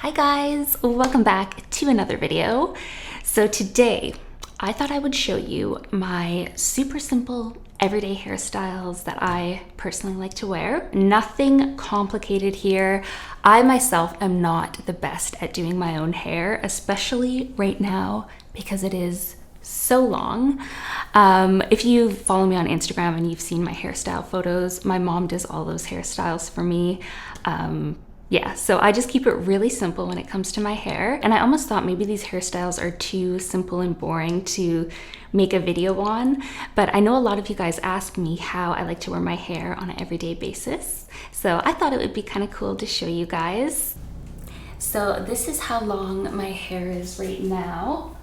Hi guys, welcome back to another video. So today I thought I would show you my super simple everyday hairstyles that I personally like to wear. Nothing complicated here. I myself am not the best at doing my own hair, especially right now because it is so long. If you follow me on Instagram and you've seen my hairstyle photos, my mom does all those hairstyles for me. Yeah, so I just keep it really simple when it comes to my hair. And I almost thought maybe these hairstyles are too simple and boring to make a video on, but I know a lot of you guys ask me how I like to wear my hair on an everyday basis. So I thought it would be kind of cool to show you guys. So this is how long my hair is right now.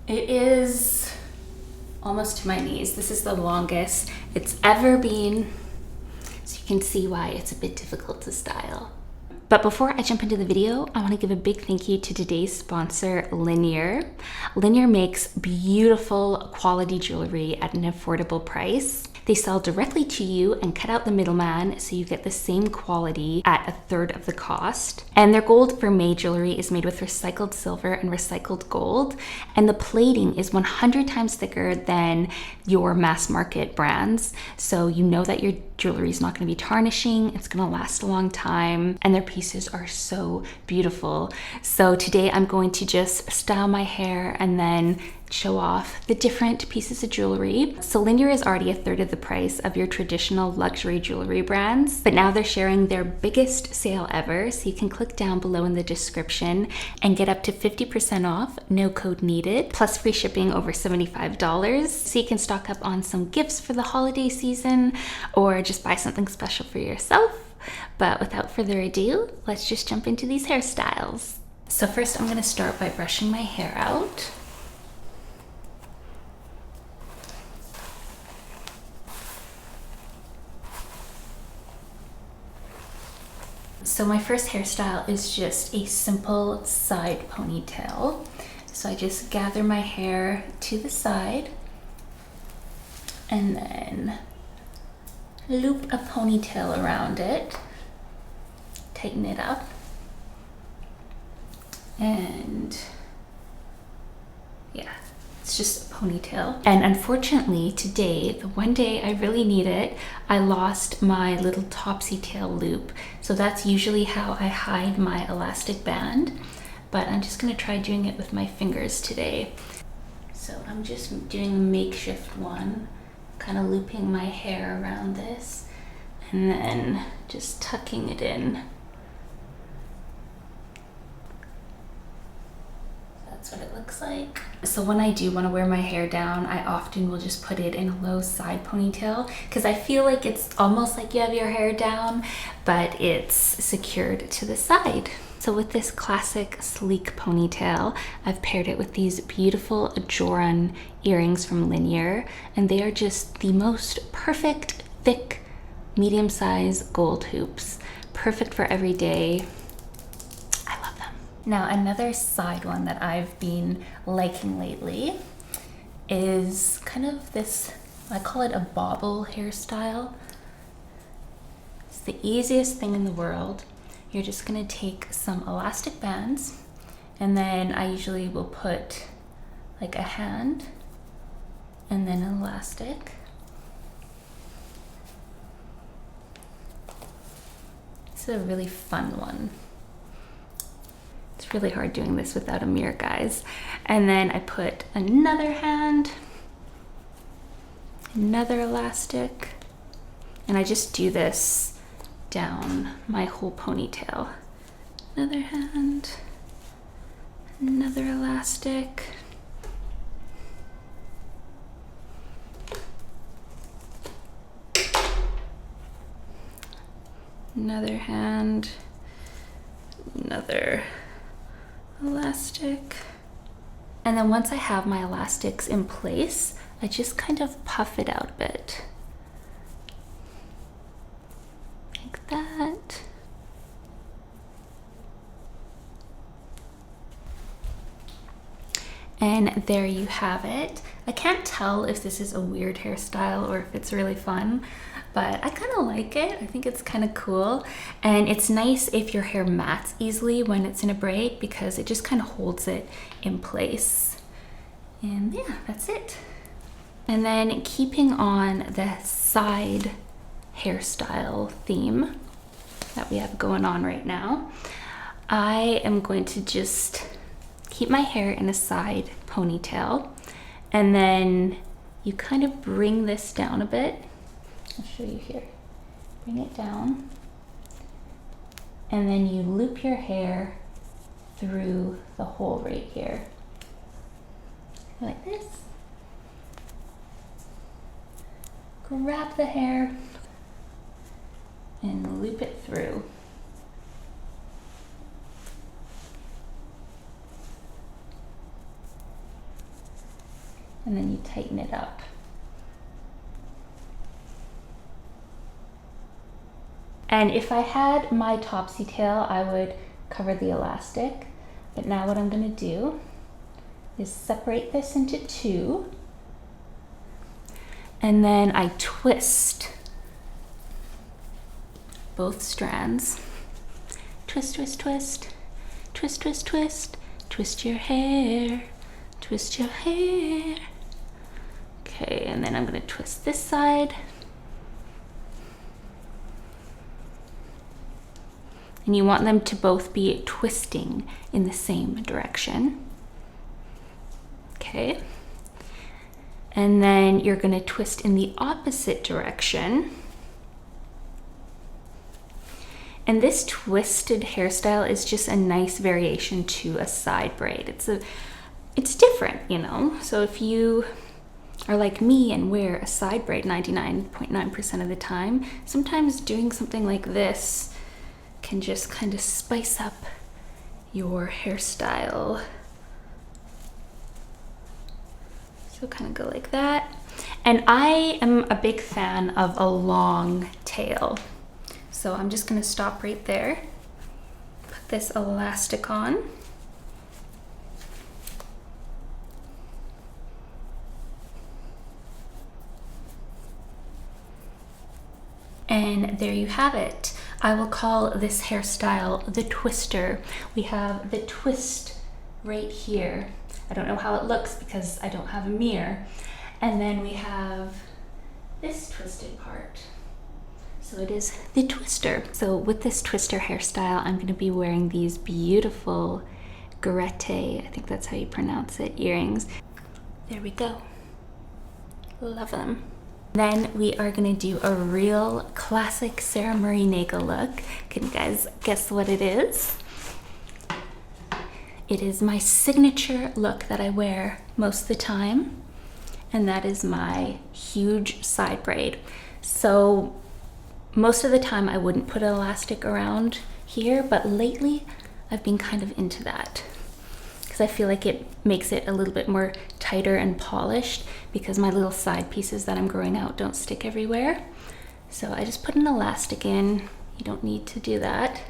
It is almost to my knees. This is the longest it's ever been. So you can see why it's a bit difficult to style. But before I jump into the video, I want to give a big thank you to today's sponsor, Linjer. Linjer makes beautiful quality jewelry at an affordable price. They sell directly to you and cut out the middleman so you get the same quality at a third of the cost. And their gold for May jewelry is made with recycled silver and recycled gold. And the plating is 100 times thicker than your mass market brands. So you know that your jewelry is not going to be tarnishing. It's going to last a long time. And their pieces are so beautiful. So today I'm going to just style my hair and then show off the different pieces of jewelry. So Linjer is already a third of the price of your traditional luxury jewelry brands, but now they're sharing their biggest sale ever. So you can click down below in the description and get up to 50% off, no code needed, plus free shipping over $75. So you can stock up on some gifts for the holiday season or just buy something special for yourself. But without further ado, let's just jump into these hairstyles. So first I'm gonna start by brushing my hair out. So my first hairstyle is just a simple side ponytail. So I just gather my hair to the side and then loop a ponytail around it, tighten it up, and yeah, it's just a ponytail. And unfortunately today, the one day I really need it, I lost my little topsy tail loop. So that's usually how I hide my elastic band, but I'm just gonna try doing it with my fingers today. So I'm just doing a makeshift one, kind of looping my hair around this and then just tucking it in. That's what it looks like. So when I do want to wear my hair down, I often will just put it in a low side ponytail because I feel like it's almost like you have your hair down, but it's secured to the side. So with this classic sleek ponytail, I've paired it with these beautiful Joran earrings from Linjer, and they are just the most perfect, thick, medium-sized gold hoops. Perfect for every day. Now another side one that I've been liking lately is kind of this, I call it a bobble hairstyle. It's the easiest thing in the world. You're just gonna take some elastic bands and then I usually will put like a hand and then an elastic. This is a really fun one. It's really hard doing this without a mirror, guys. And then I put another hand, another elastic, and I just do this down my whole ponytail. Another hand, another elastic. Another hand, another elastic. And then once I have my elastics in place, I just kind of puff it out a bit. Like that. And there you have it. I can't tell if this is a weird hairstyle or if it's really fun, but I kind kind of like it. I think it's kind of cool. And it's nice if your hair mats easily when it's in a braid because it just kind of holds it in place. And yeah, that's it. And then keeping on the side hairstyle theme that we have going on right now, I am going to just keep my hair in a side ponytail, and then you kind of bring this down a bit. I'll show you here. Bring it down, and then you loop your hair through the hole right here, like this. Grab the hair and loop it through. And then you tighten it up. And if I had my topsy tail, I would cover the elastic. But now what I'm gonna do is separate this into two. And then I twist both strands. Twist, twist, twist, twist, twist, twist, twist your hair, twist your hair. Okay, and then I'm gonna twist this side. And you want them to both be twisting in the same direction. Okay. And then you're gonna twist in the opposite direction. And this twisted hairstyle is just a nice variation to a side braid. It's different, you know? So if you are like me and wear a side braid 99.9% of the time, sometimes doing something like this can just kind of spice up your hairstyle. So kind of go like that. And I am a big fan of a long tail. So I'm just gonna stop right there, put this elastic on. And there you have it. I will call this hairstyle the twister. We have the twist right here. I don't know how it looks because I don't have a mirror. And then we have this twisted part. So it is the twister. So with this twister hairstyle, I'm gonna be wearing these beautiful grette, I think that's how you pronounce it, earrings. There we go. Love them. Then we are gonna do a real classic Sarah Marie Nagel look. Can you guys guess what it is? It is my signature look that I wear most of the time, and that is my huge side braid. So most of the time I wouldn't put an elastic around here, but lately I've been kind of into that because I feel like it makes it a little bit more tighter and polished because my little side pieces that I'm growing out don't stick everywhere. So I just put an elastic in. You don't need to do that.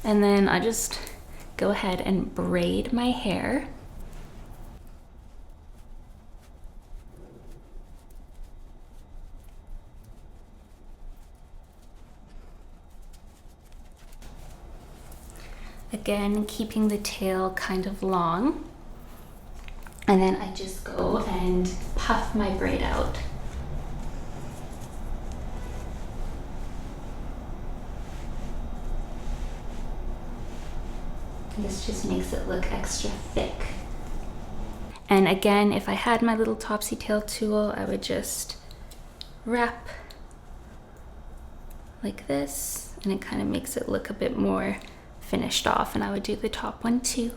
And then I just go ahead and braid my hair. Again, keeping the tail kind of long. And then I just go and puff my braid out. This just makes it look extra thick. And again, if I had my little topsy tail tool, I would just wrap like this, and it kind of makes it look a bit more finished off, and I would do the top one too.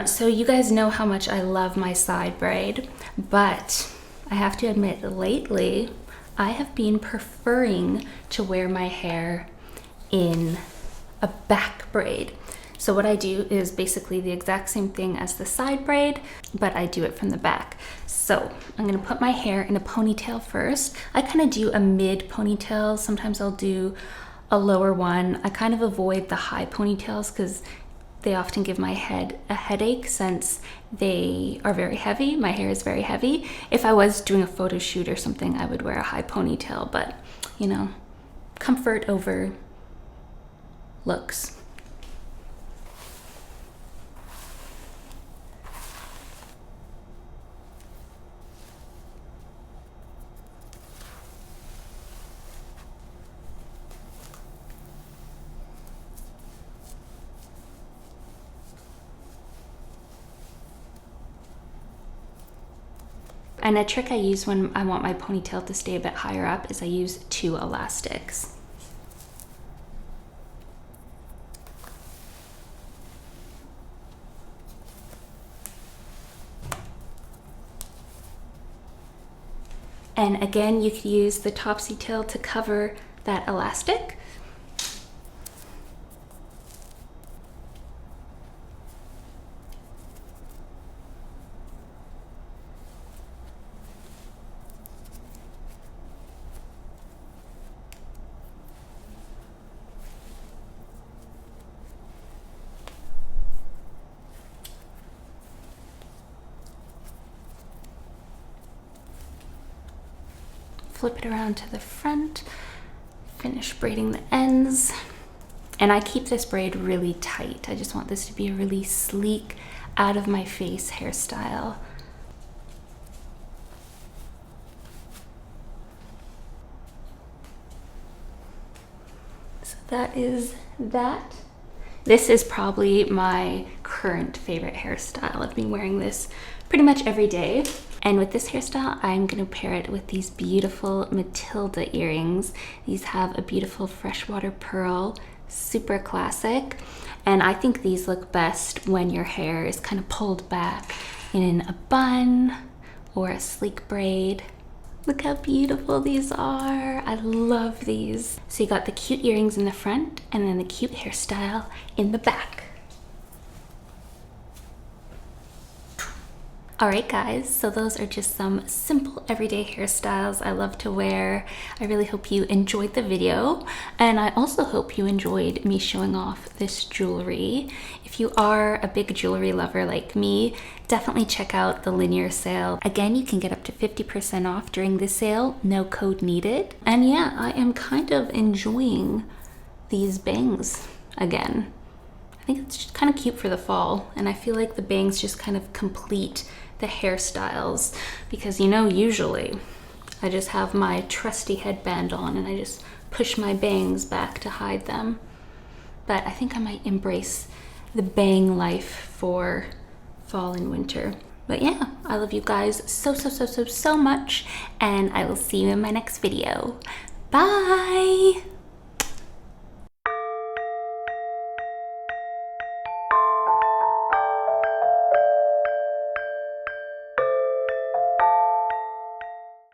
So you guys know how much I love my side braid, but I have to admit lately I have been preferring to wear my hair in a back braid. So what I do is basically the exact same thing as the side braid, but I do it from the back. So I'm gonna put my hair in a ponytail first. I kind of do a mid ponytail. Sometimes I'll do a lower one. I kind of avoid the high ponytails because they often give my head a headache since they are very heavy. My hair is very heavy. If I was doing a photo shoot or something, I would wear a high ponytail, but you know, comfort over looks. And a trick I use when I want my ponytail to stay a bit higher up is I use 2 elastics. And again, you could use the topsy tail to cover that elastic. Flip it around to the front, finish braiding the ends. And I keep this braid really tight. I just want this to be a really sleek, out of my face hairstyle. So that is that. This is probably my current favorite hairstyle. I've been wearing this pretty much every day. And with this hairstyle, I'm gonna pair it with these beautiful Matilda earrings. These have a beautiful freshwater pearl, super classic. And I think these look best when your hair is kind of pulled back in a bun or a sleek braid. Look how beautiful these are. I love these. So you got the cute earrings in the front and then the cute hairstyle in the back. All right, guys, so those are just some simple everyday hairstyles I love to wear. I really hope you enjoyed the video, and I also hope you enjoyed me showing off this jewelry. If you are a big jewelry lover like me, definitely check out the Linjer sale. Again, you can get up to 50% off during this sale, no code needed. And yeah, I am kind of enjoying these bangs again. I think it's just kind of cute for the fall, and I feel like the bangs just kind of complete the hairstyles, because you know, usually I just have my trusty headband on and I just push my bangs back to hide them. But I think I might embrace the bang life for fall and winter. But yeah, I love you guys so much, and I will see you in my next video. Bye!